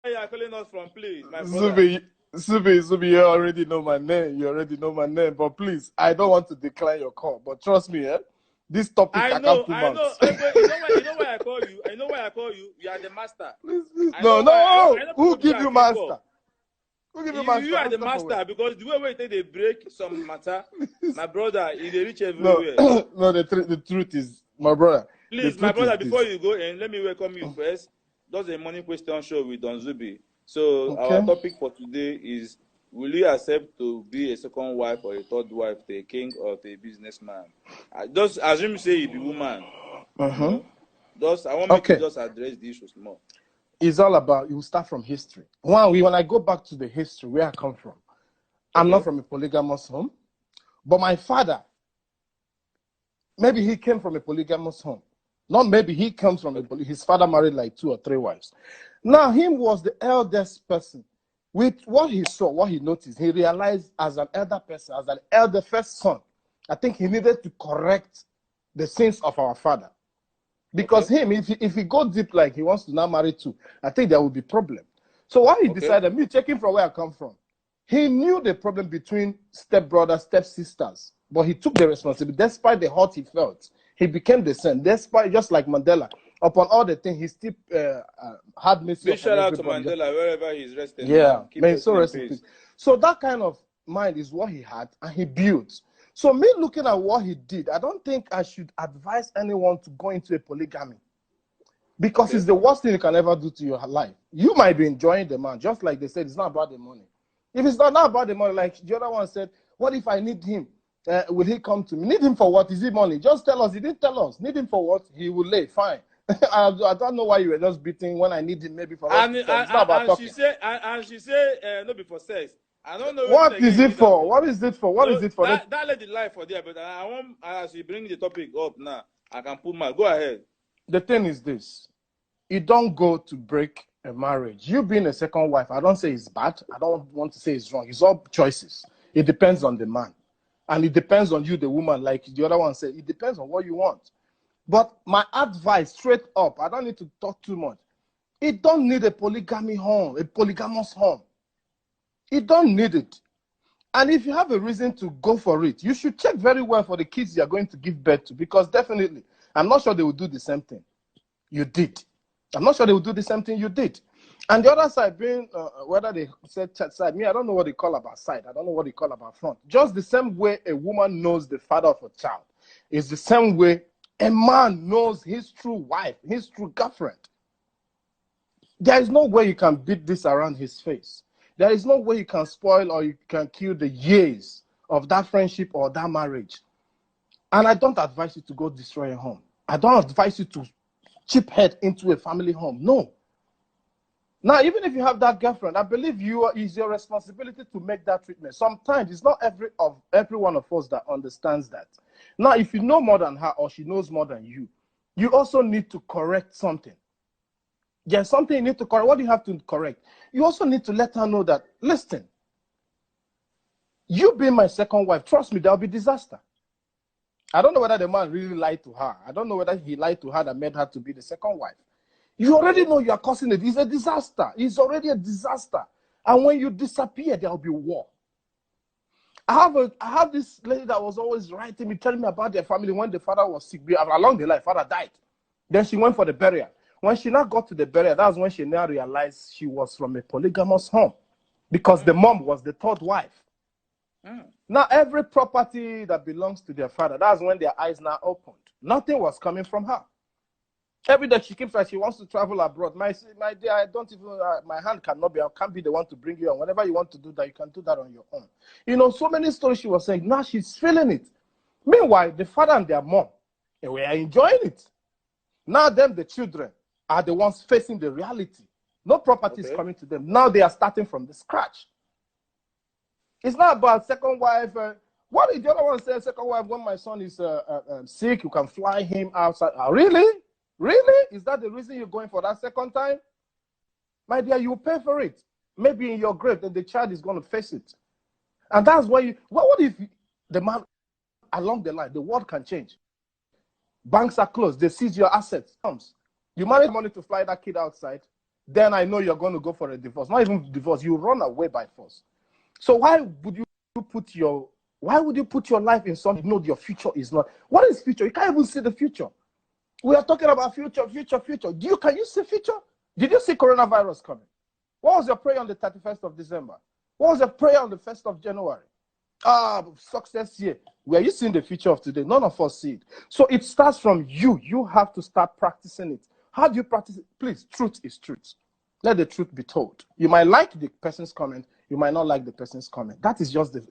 you are calling us from, please, my brother? Zubby, you already know my name. You already know my name. But please, I don't want to decline your call. But trust me, this topic I can't put I mouth. know. You know why I call you. I know why I call you. You are the master. Please. I know why. I No. know Who people do give that you keep up. master? Who give you You master? are the Master for master because the way they break some matter, my brother, they reach No, everywhere. no. The truth is, my brother. The Please, my truth is brother, before this. you go in, let me welcome you first. That's a morning question show with Don Zubby. So our Okay. topic for today is: will you accept to be a second wife or a third wife to a king or to a businessman? I just assume say you be woman. You know, just I want make you Okay. just address the issues more. It's all about, you start from history. When I go back to the history where I come from, I'm not Okay. from a polygamous home, but my father, maybe he came from a polygamous home. Not maybe, he comes from his father married like 2 or 3 wives. Now, him was the eldest person. With what he saw, what he noticed, he realized as an elder person, as an elder first son, I think he needed to correct the sins of our father. Because Okay. if he go deep like he wants to now marry 2, I think there will be problem. So what he Okay. decided, me checking from where I come from, he knew the problem between stepbrothers, stepsisters, but he took the responsibility. Despite the hurt he felt, he became the son. Despite, just like Mandela, upon all the things, he still had mercy Big upon shout out to everybody. Mandela wherever he's resting, Yeah, man. Keep man, so resting in rest in peace. peace. So that kind of mind is what he had, and he built. So me looking at what he did, I don't think I should advise anyone to go into a polygamy. Because it's the worst thing you can ever do to your life. You might be enjoying the man, just like they said, it's not about the money. If it's not about the money, like the other one said, what if I need him? Will he come to me? Need him for what? Is it money? Just tell us. He didn't tell us. Need him for what? He will lay. Fine. I don't know why you were just beating when I need him, maybe for hospital. It's not about talking. She said no be for sex. I don't know what What again is you it need them for? for. What is it for? What No, is it for? that lady life for there, but I want as you bring the topic up now, I can put my go ahead. The thing is this. You don't go to break a marriage. You being a second wife, I don't say it's bad. I don't want to say it's wrong. It's all choices. It depends on the man. And it depends on you, the woman. Like the other one said, it depends on what you want. But my advice, straight up, I don't need to talk too much. It don't need a polygamy home, a polygamous home. It don't need it. And if you have a reason to go for it, you should check very well for the kids you are going to give birth to, because definitely, I'm not sure they will do the same thing you did. I'm not sure they will do the same thing you did. And the other side being, whether they said chat side, me, I don't know what they call about side. I don't know what they call about front. Just the same way a woman knows the father of a child is the same way a man knows his true wife, his true girlfriend. There is no way you can beat this around his face. There is no way you can spoil or you can kill the years of that friendship or that marriage. And I don't advise you to go destroy a home. I don't advise you to chip head into a family home. No. Now, even if you have that girlfriend, I believe it's your responsibility to make that treatment. Sometimes it's not every one of us that understands that. Now, if you know more than her or she knows more than you, you also need to correct something. There's something you need to correct. What do you have to correct? You also need to let her know that, listen, you being my second wife, trust me, there'll be disaster. I don't know whether the man really lied to her. I don't know whether he lied to her that made her to be the second wife. You already know you are causing it. It's a disaster. It's already a disaster. And when you disappear, there will be war. I have this lady that was always writing me, telling me about their family when the father was sick. Along the line, father died. Then she went for the burial. When she now got to the burial, that's when she now realized she was from a polygamous home. Because the mom was the third wife. Now, every property that belongs to their father, that's when their eyes now opened. Nothing was coming from her. Every day she keeps like she wants to travel abroad. My dear, I don't even, my hand I can't be the one to bring you on. Whenever you want to do that, you can do that on your own. You know, so many stories she was saying. Now she's feeling it. Meanwhile, the father and their mom, they were enjoying it. Now them, the children, are the ones facing the reality. No property is coming to them. Now they are starting from the scratch. It's not about second wife. What did the other one say? Second wife, when my son is sick, you can fly him outside. Really? Really? Is that the reason you're going for that second time? My dear, you pay for it. Maybe in your grave, then the child is going to face it. And that's why you, what if the man, along the line, the world can change. Banks are closed. They seize your assets. You manage money to fly that kid outside. then I know you're going to go for a divorce. Not even divorce, you run away by force. So why would you put your life in something you know your future is not? What is future? You can't even see the future. We are talking about future. Can you see future? Did you see coronavirus coming? What was your prayer on the 31st of December? What was your prayer on the 1st of January? Success here. Were you seeing the future of today? None of us see it. So it starts from you. You have to start practicing it. How do you practice it? Please, truth is truth. Let the truth be told. You might like the person's comment. You might not like the person's comment. That is just the